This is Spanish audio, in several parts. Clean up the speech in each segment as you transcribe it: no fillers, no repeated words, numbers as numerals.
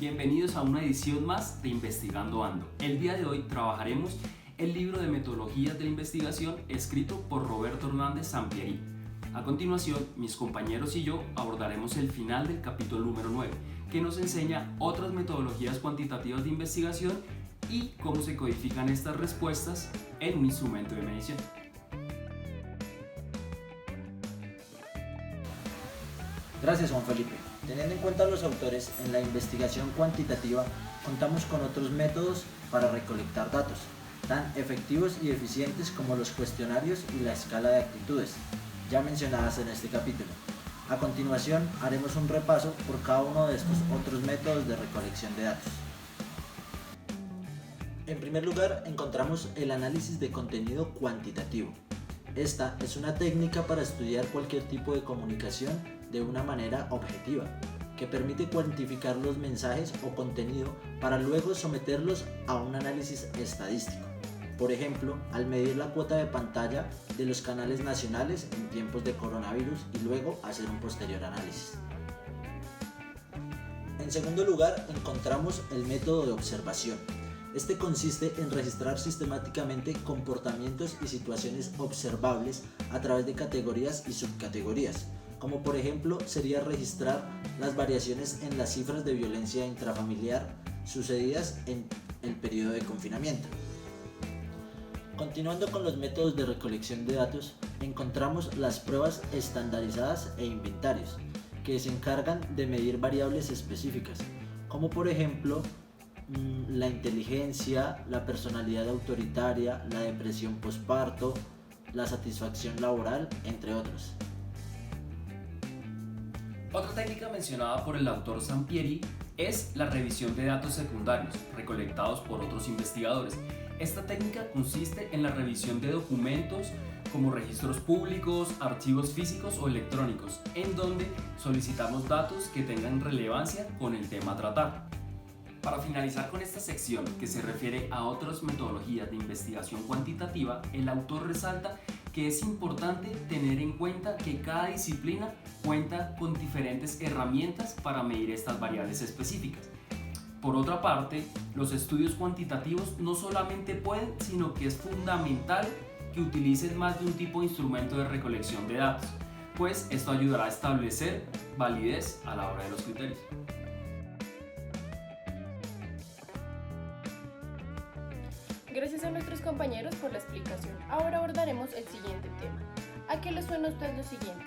bienvenidos a una edición más de Investigando Ando. El día de hoy trabajaremos el libro de metodologías de la investigación escrito por Roberto Hernández Sampieri. A continuación, mis compañeros y yo abordaremos el final del capítulo número 9, que nos enseña otras metodologías cuantitativas de investigación y cómo se codifican estas respuestas en un instrumento de medición. Gracias, Juan Felipe. Teniendo en cuenta a los autores, en la investigación cuantitativa contamos con otros métodos para recolectar datos, tan efectivos y eficientes como los cuestionarios y la escala de actitudes, ya mencionadas en este capítulo. A continuación, haremos un repaso por cada uno de estos otros métodos de recolección de datos. En primer lugar, encontramos el análisis de contenido cuantitativo. Esta es una técnica para estudiar cualquier tipo de comunicación de una manera objetiva, que permite cuantificar los mensajes o contenido para luego someterlos a un análisis estadístico. Por ejemplo, al medir la cuota de pantalla de los canales nacionales en tiempos de coronavirus y luego hacer un posterior análisis. En segundo lugar, encontramos el método de observación. Este consiste en registrar sistemáticamente comportamientos y situaciones observables a través de categorías y subcategorías, como por ejemplo sería registrar las variaciones en las cifras de violencia intrafamiliar sucedidas en el periodo de confinamiento. Continuando con los métodos de recolección de datos, encontramos las pruebas estandarizadas e inventarios, que se encargan de medir variables específicas, como por ejemplo la inteligencia, la personalidad autoritaria, la depresión posparto, la satisfacción laboral, entre otros. Otra técnica mencionada por el autor Sampieri es la revisión de datos secundarios recolectados por otros investigadores. Esta técnica consiste en la revisión de documentos como registros públicos, archivos físicos o electrónicos, en donde solicitamos datos que tengan relevancia con el tema a tratar. Para finalizar con esta sección que se refiere a otras metodologías de investigación cuantitativa, el autor resalta que es importante tener en cuenta que cada disciplina cuenta con diferentes herramientas para medir estas variables específicas. Por otra parte, los estudios cuantitativos no solamente pueden, sino que es fundamental que utilicen más de un tipo de instrumento de recolección de datos, pues esto ayudará a establecer validez a la hora de los criterios. Gracias a nuestros compañeros por la explicación. Ahora abordaremos el siguiente tema. ¿A qué le suena a usted lo siguiente?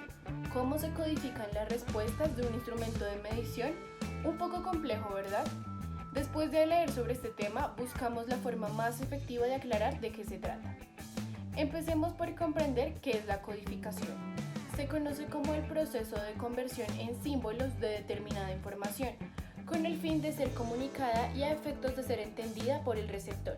¿Cómo se codifican las respuestas de un instrumento de medición? Un poco complejo, ¿verdad? Después de leer sobre este tema, buscamos la forma más efectiva de aclarar de qué se trata. Empecemos por comprender qué es la codificación. Se conoce como el proceso de conversión en símbolos de determinada información, con el fin de ser comunicada y a efectos de ser entendida por el receptor.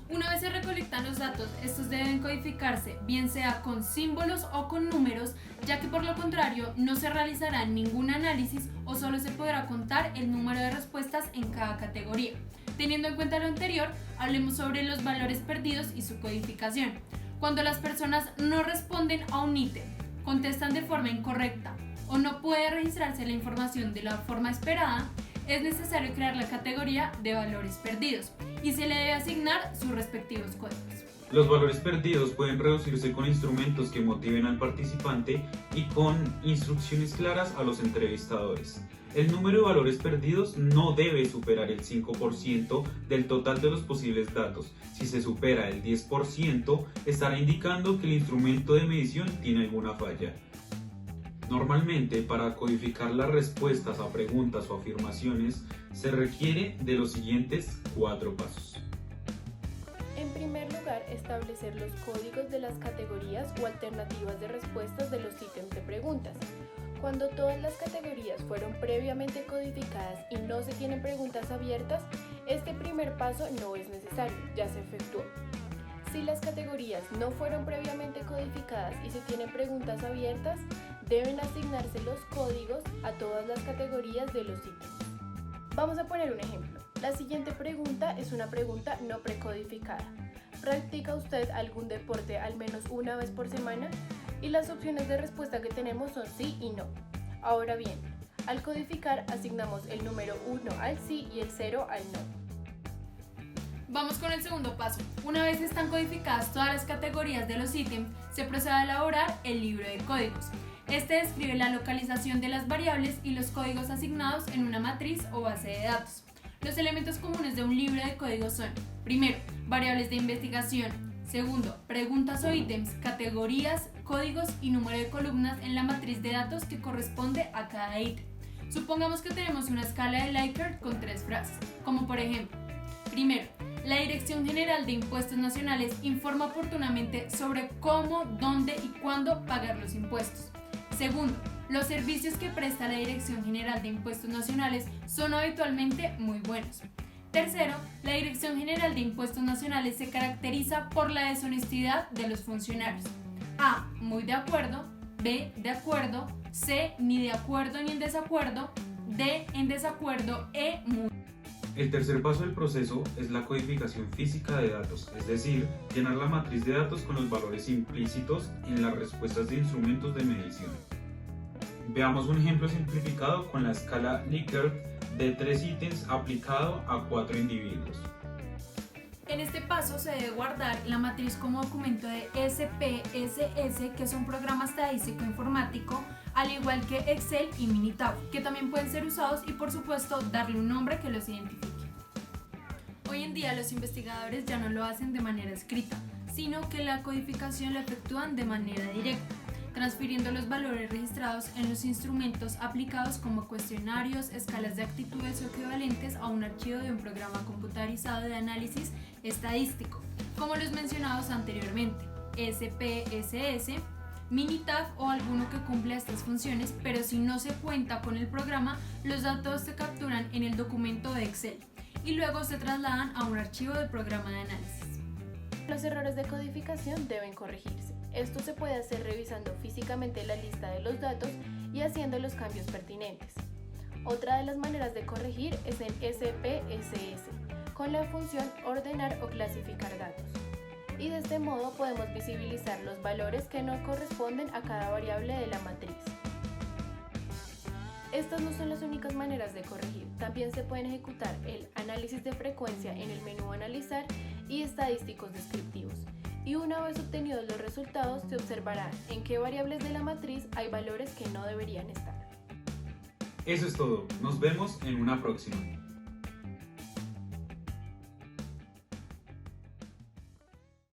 Una vez se recolectan los datos, estos deben codificarse, bien sea con símbolos o con números, ya que por lo contrario no se realizará ningún análisis o solo se podrá contar el número de respuestas en cada categoría. Teniendo en cuenta lo anterior, hablemos sobre los valores perdidos y su codificación. Cuando las personas no responden a un ítem, contestan de forma incorrecta o no puede registrarse la información de la forma esperada, es necesario crear la categoría de valores perdidos y se le debe asignar sus respectivos códigos. Los valores perdidos pueden reducirse con instrumentos que motiven al participante y con instrucciones claras a los entrevistadores. El número de valores perdidos no debe superar el 5% del total de los posibles datos. Si se supera el 10%, estará indicando que el instrumento de medición tiene alguna falla. Normalmente, para codificar las respuestas a preguntas o afirmaciones, se requiere de los siguientes 4 pasos. En primer lugar, establecer los códigos de las categorías o alternativas de respuestas de los ítems de preguntas. Cuando todas las categorías fueron previamente codificadas y no se tienen preguntas abiertas, este primer paso no es necesario, ya se efectuó. Si las categorías no fueron previamente codificadas y se tienen preguntas abiertas, deben asignarse los códigos a todas las categorías de los ítems. Vamos a poner un ejemplo. La siguiente pregunta es una pregunta no precodificada. ¿Practica usted algún deporte al menos una vez por semana? Y las opciones de respuesta que tenemos son sí y no. Ahora bien, Al codificar, asignamos el número 1 al sí y el 0 al no. Vamos con el segundo paso. Una vez están codificadas todas las categorías de los ítems, se procede a elaborar el libro de códigos. Este describe la localización de las variables y los códigos asignados en una matriz o base de datos. Los elementos comunes de un libro de códigos son: primero, variables de investigación; segundo, preguntas o ítems, categorías, códigos y número de columnas en la matriz de datos que corresponde a cada ítem. Supongamos que tenemos una escala de Likert con 3 frases, como por ejemplo: primero, la Dirección General de Impuestos Nacionales informa oportunamente sobre cómo, dónde y cuándo pagar los impuestos. Segundo, los servicios que presta la Dirección General de Impuestos Nacionales son habitualmente muy buenos. Tercero, la Dirección General de Impuestos Nacionales se caracteriza por la deshonestidad de los funcionarios. A, muy de acuerdo; B, de acuerdo; C, ni de acuerdo ni en desacuerdo; D, en desacuerdo; E, muy. El tercer paso del proceso es la codificación física de datos, es decir, llenar la matriz de datos con los valores implícitos en las respuestas de instrumentos de medición. Veamos un ejemplo simplificado con la escala Likert de 3 ítems aplicado a 4 individuos. En este paso se debe guardar la matriz como documento de SPSS, que es un programa estadístico informático, al igual que Excel y Minitab, que también pueden ser usados, y por supuesto darle un nombre que los identifique. Hoy en día los investigadores ya no lo hacen de manera escrita, sino que la codificación la efectúan de manera directa, transfiriendo los valores registrados en los instrumentos aplicados como cuestionarios, escalas de actitudes o equivalentes a un archivo de un programa computarizado de análisis estadístico, como los mencionados anteriormente, SPSS, Minitab o alguno que cumpla estas funciones, pero si no se cuenta con el programa, los datos se capturan en el documento de Excel y luego se trasladan a un archivo del programa de análisis. Los errores de codificación deben corregirse. Esto se puede hacer revisando físicamente la lista de los datos y haciendo los cambios pertinentes. Otra de las maneras de corregir es en SPSS, con la función ordenar o clasificar datos. Y de este modo podemos visibilizar los valores que no corresponden a cada variable de la matriz. Estas no son las únicas maneras de corregir. También se pueden ejecutar el análisis de frecuencia en el menú Analizar y estadísticos descriptivos. Y una vez obtenidos los resultados, se observará en qué variables de la matriz hay valores que no deberían estar. Eso es todo. Nos vemos en una próxima.